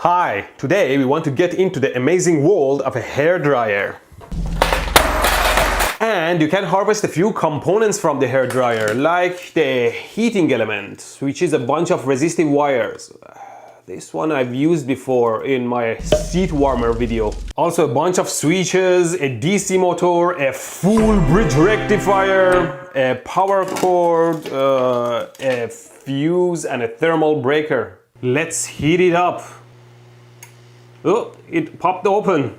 Hi, today we want to get into the amazing world of a hairdryer. And you can harvest a few components from the hairdryer, like the heating element, which is a bunch of resistive wires. This one I've used before in my seat warmer video. Also a bunch of switches, a DC motor, a full bridge rectifier, a power cord, a fuse and a thermal breaker. Let's heat it up. Oh, it popped open.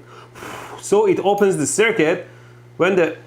So it opens the circuit when the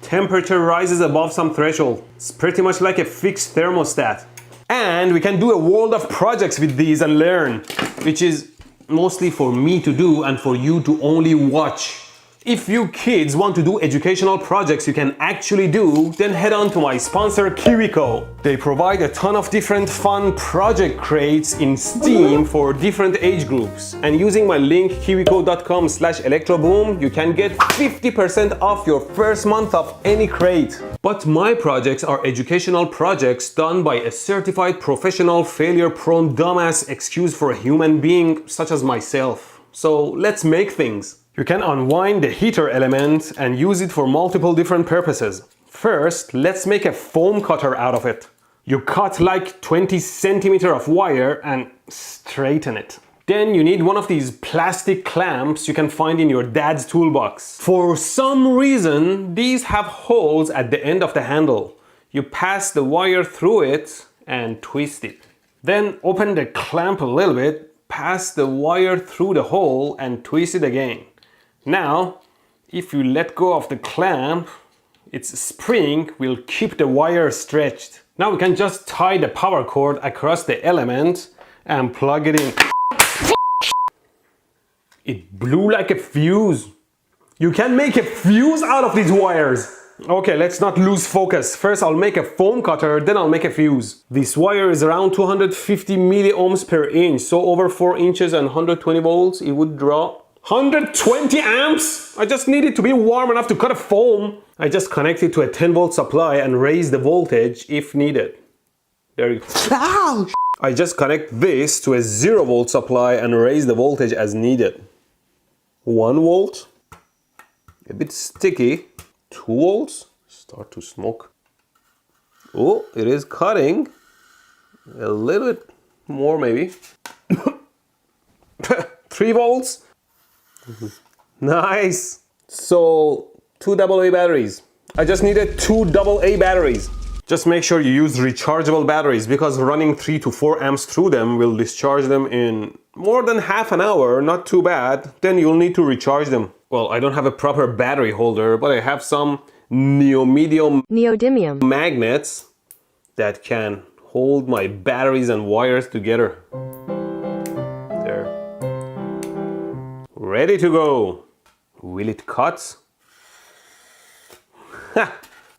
temperature rises above some threshold. It's pretty much like a fixed thermostat. And we can do a world of projects with these and learn, which is mostly for me to do and for you to only watch. If you kids want to do educational projects you can actually do, then head on to my sponsor KiwiCo. They provide a ton of different fun project crates in Steam for different age groups. And using my link kiwico.com/electroboom, you can get 50% off your first month of any crate. But my projects are educational projects done by a certified professional failure-prone dumbass excuse for a human being such as myself. So let's make things. You can unwind the heater element and use it for multiple different purposes. First, let's make a foam cutter out of it. You cut like 20 centimeters of wire and straighten it. Then you need one of these plastic clamps you can find in your dad's toolbox. For some reason, these have holes at the end of the handle. You pass the wire through it and twist it. Then open the clamp a little bit, pass the wire through the hole and twist it again. Now, if you let go of the clamp, its spring will keep the wire stretched. Now we can just tie the power cord across the element and plug it in. It blew like a fuse. You can make a fuse out of these wires. Okay, let's not lose focus. First I'll make a foam cutter, then I'll make a fuse. This wire is around 250 milliohms per inch, so over 4 inches and 120 volts, it would draw 120 amps? I just need it to be warm enough to cut a foam. I just connect it to a 10 volt supply and raise the voltage if needed. There you go. Ow! I just connect this to a 0 volt supply and raise the voltage as needed. 1 volt. A bit sticky. 2 volts. Start to smoke. Oh, it is cutting. A little bit more maybe. 3 volts. Nice. So 2 AA batteries. I just needed 2 AA batteries. Just make sure you use rechargeable batteries because running 3 to 4 amps through them will discharge them in more than half an hour. Not too bad. Then you'll need to recharge them. Well, I don't have a proper battery holder, but I have some neodymium magnets that can hold my batteries and wires together. Ready to go. Will it cut?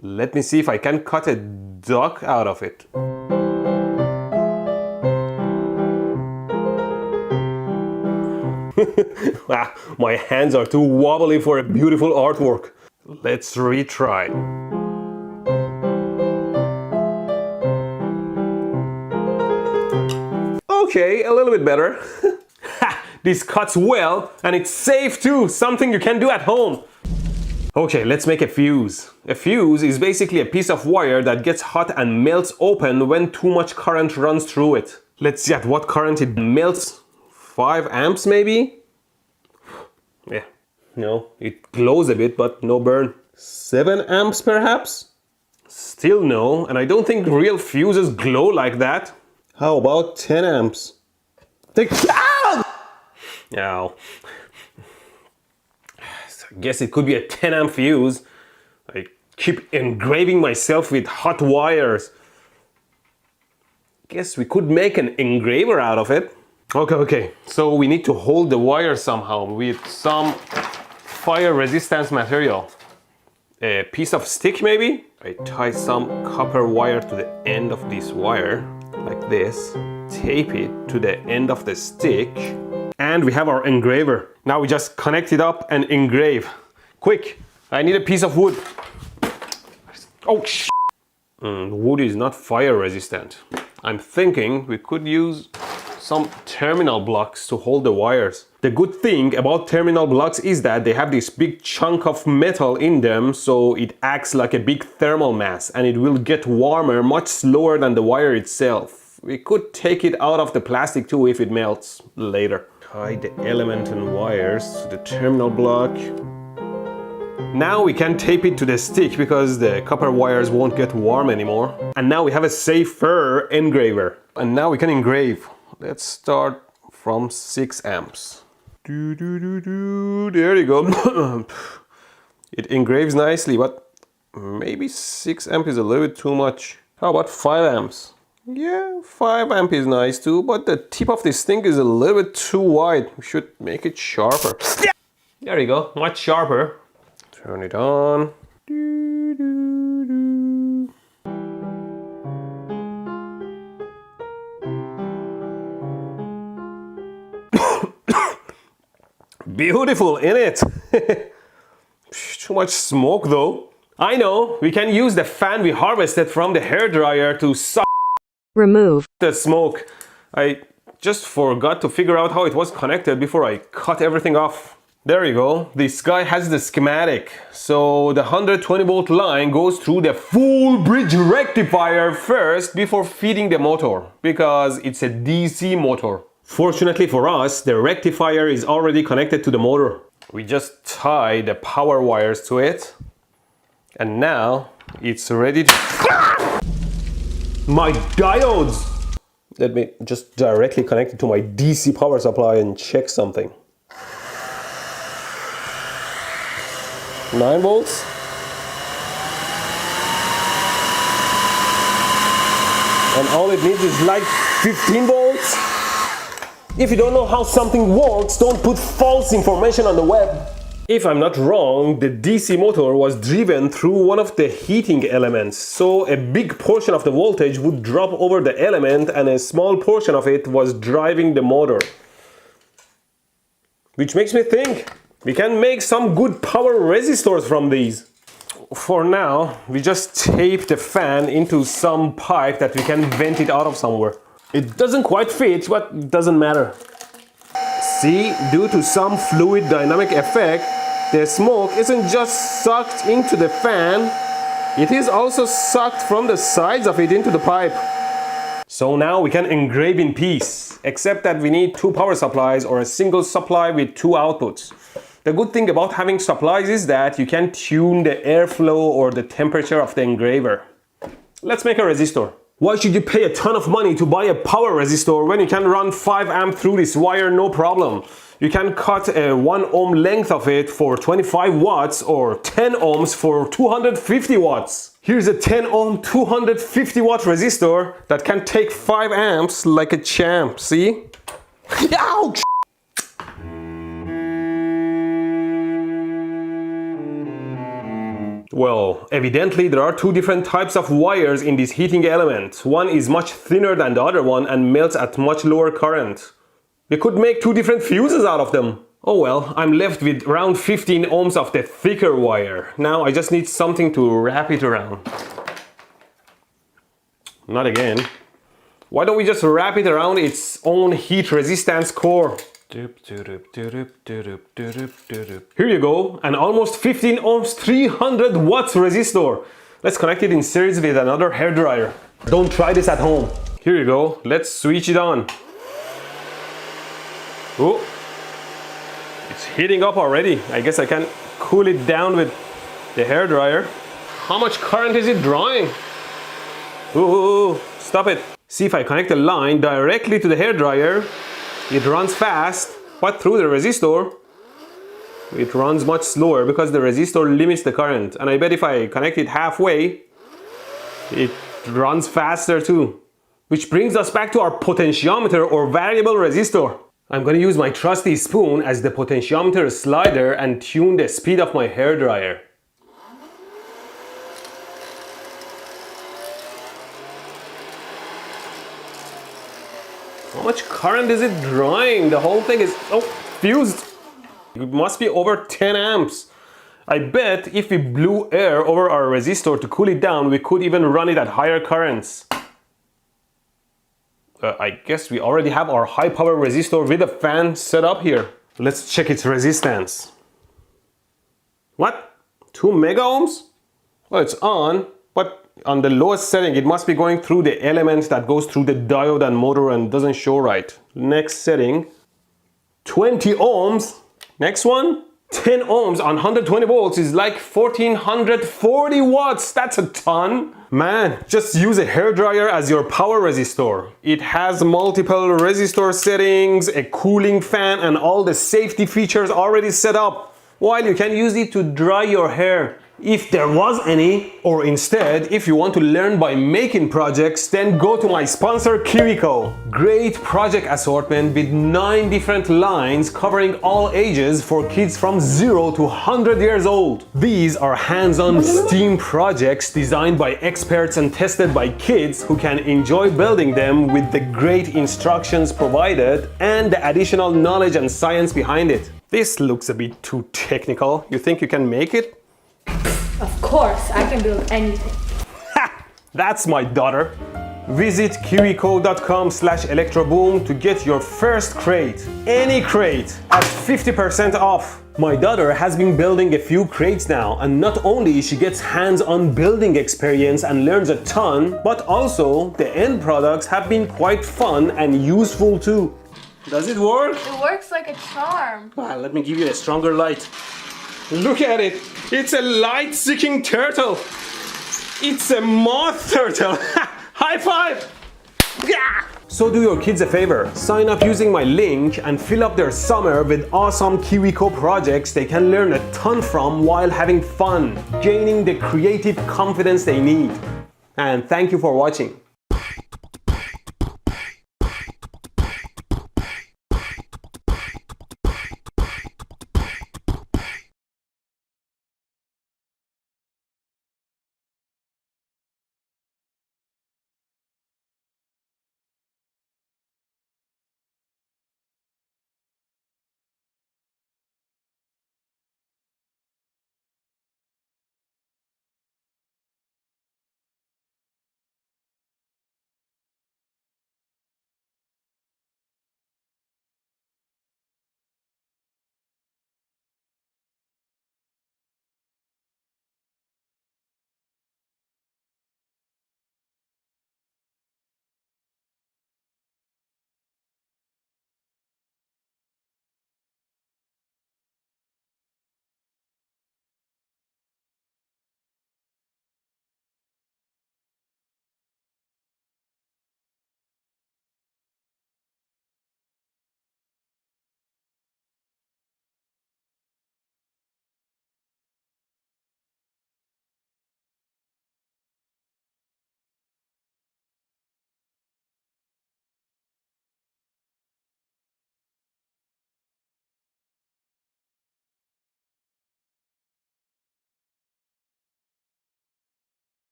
Let me see if I can cut a duck out of it. Wow, my hands are too wobbly for a beautiful artwork. Let's retry. Okay, a little bit better. This cuts well and it's safe too, something you can do at home. Okay, let's make a fuse. A fuse is basically a piece of wire that gets hot and melts open when too much current runs through it. Let's see at what current it melts. 5 amps maybe? Yeah, no, it glows a bit but no burn. 7 amps perhaps? Still no, and I don't think real fuses glow like that. How about 10 amps? Now, I guess it could be a 10 amp fuse. I keep engraving myself with hot wires. Guess we could make an engraver out of it. Okay, so we need to hold the wire somehow with some fire resistance material. A piece of stick maybe? I tie some copper wire to the end of this wire, like this. Tape it to the end of the stick. And we have our engraver. Now we just connect it up and engrave. Quick, I need a piece of wood. Oh, wood is not fire resistant. I'm thinking we could use some terminal blocks to hold the wires. The good thing about terminal blocks is that they have this big chunk of metal in them, so it acts like a big thermal mass and it will get warmer much slower than the wire itself. We could take it out of the plastic too if it melts later. Tie the element and wires to the terminal block. Now we can tape it to the stick because the copper wires won't get warm anymore. And now we have a safer engraver. And now we can engrave. Let's start from 6 amps. There you go. It engraves nicely, but maybe 6 amp is a little bit too much. How about 5 amps? Yeah, 5 amp is nice too, but the tip of this thing is a little bit too wide. We should make it sharper. There you go, much sharper. Turn it on. Beautiful, innit? Too much smoke though. I know, we can use the fan we harvested from the hairdryer to suck remove the smoke. I just forgot to figure out how it was connected before I cut everything off. There you go, this guy has the schematic. So the 120 volt line goes through the full bridge rectifier first before feeding the motor, because it's a DC motor. Fortunately for us, the rectifier is already connected to the motor. We just tie the power wires to it, and now it's ready to... My diodes! Let me just directly connect it to my DC power supply and check something. 9 volts. And all it needs is like 15 volts. If you don't know how something works, don't put false information on the web. If I'm not wrong, the DC motor was driven through one of the heating elements, so a big portion of the voltage would drop over the element and a small portion of it was driving the motor. Which makes me think we can make some good power resistors from these. For now, we just tape the fan into some pipe that we can vent it out of somewhere. It doesn't quite fit, but it doesn't matter. See, due to some fluid dynamic effect, the smoke isn't just sucked into the fan, it is also sucked from the sides of it into the pipe. So now we can engrave in peace, except that we need 2 power supplies or a single supply with 2 outputs. The good thing about having supplies is that you can tune the airflow or the temperature of the engraver. Let's make a resistor. Why should you pay a ton of money to buy a power resistor when you can run 5 amp through this wire no problem? You can cut a 1 ohm length of it for 25 watts or 10 ohms for 250 watts. Here's a 10 ohm 250 watt resistor that can take 5 amps like a champ, see? Ouch! Well, evidently there are 2 different types of wires in this heating element. One is much thinner than the other one and melts at much lower current. We could make 2 different fuses out of them. Oh well, I'm left with around 15 ohms of the thicker wire. Now I just need something to wrap it around. Not again. Why don't we just wrap it around its own heat resistance core? Here you go, an almost 15 ohms 300 watts resistor. Let's connect it in series with another hairdryer. Don't try this at home. Here you go, let's switch it on. Oh, it's heating up already. I guess I can cool it down with the hairdryer. How much current is it drawing? Ooh, stop it. See, if I connect the line directly to the hairdryer, it runs fast, but through the resistor, it runs much slower because the resistor limits the current. And I bet if I connect it halfway, it runs faster too. Which brings us back to our potentiometer or variable resistor. I'm going to use my trusty spoon as the potentiometer slider and tune the speed of my hairdryer. How much current is it drawing? The whole thing is fused. It must be over 10 amps. I bet if we blew air over our resistor to cool it down, we could even run it at higher currents. I guess we already have our high power resistor with a fan set up here. Let's check its resistance. What? 2 mega ohms? Well, it's on, but on the lowest setting, it must be going through the element that goes through the diode and motor and doesn't show right. Next setting, 20 ohms. Next one, 10 ohms on 120 volts is like 1440 watts. That's a ton. Man, just use a hairdryer as your power resistor. It has multiple resistor settings, a cooling fan, and all the safety features already set up, while you can use it to dry your hair, if there was any. Or instead, if you want to learn by making projects, then go to my sponsor KiwiCo. Great project assortment with 9 different lines covering all ages for kids from 0 to 100 years old. These are hands-on STEAM projects designed by experts and tested by kids who can enjoy building them with the great instructions provided and the additional knowledge and science behind it. This looks a bit too technical. You think you can make it? Of course, I can build anything. Ha! That's my daughter. Visit kiwico.com/electroboom to get your first crate, any crate, at 50% off. My daughter has been building a few crates now, and not only she gets hands-on building experience and learns a ton, but also the end products have been quite fun and useful too. Does it work? It works like a charm. Let me give you a stronger light. Look at it! It's a light-seeking turtle! It's a moth turtle! High five! Yeah! So do your kids a favor, sign up using my link and fill up their summer with awesome KiwiCo projects they can learn a ton from while having fun, gaining the creative confidence they need. And thank you for watching.